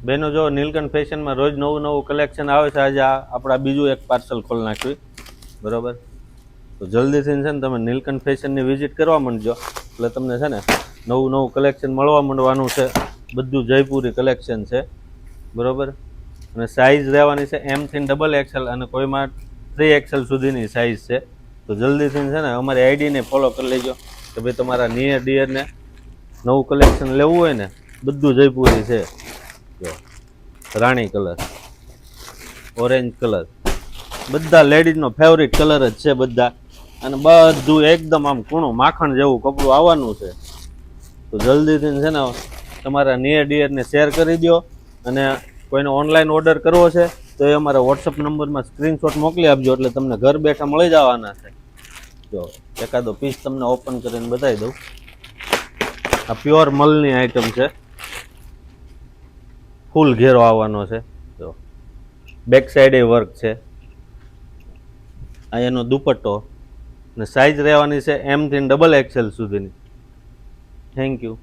બેનો જો નીલકંઠ ફેશનમાં રોજ નવું નવું કલેક્શન આવે છે. આજે આપણા બીજું એક પાર્સલ ખોલી નાખ્યું, બરાબર. તો જલ્દીથી છે ને તમે નીલકંઠ ફેશનની વિઝિટ કરવા માંડજો, એટલે તમને છે ને નવું નવું કલેક્શન મળવા માંડવાનું છે. બધું જયપુરી કલેક્શન છે, બરાબર. અને સાઇઝ રહેવાની છે M થી XXL અને કોઈમાં 3XL સુધીની સાઇઝ છે. તો જલ્દીથી છે ને અમારી આઈડીને ફોલો કરી લેજો કે ભાઈ તમારા નિયર ડિયરને નવું કલેક્શન લેવું હોય ને, બધું જયપુરી છે. જો રાણી કલર, ઓરેન્જ કલર, બધા લેડીઝનો ફેવરિટ કલર જ છે બધા. અને બધું એકદમ આમ કૂણું માખણ જેવું કપડું આવવાનું છે. તો જલ્દીથી છે ને તમારા નિયર ડિયરને શેર કરી દો. અને કોઈને ઓનલાઈન ઓર્ડર કરવો છે તો એ અમારા વોટ્સઅપ નંબરમાં સ્ક્રીનશોટ મોકલી આપજો, એટલે તમને ઘર બેઠા મળી જવાના છે. જો એકાદો પીસ તમને ઓપન કરીને બતાવી દઉં. આ પ્યોર મલની આઈટમ છે, ફૂલ ઘેરો આવવાનો છે. જો બેક સાઈડ એ વર્ક છે. આ એનો દુપટ્ટો અને સાઇઝ રહેવાની છે M થી XXL સુધીની. Thank you.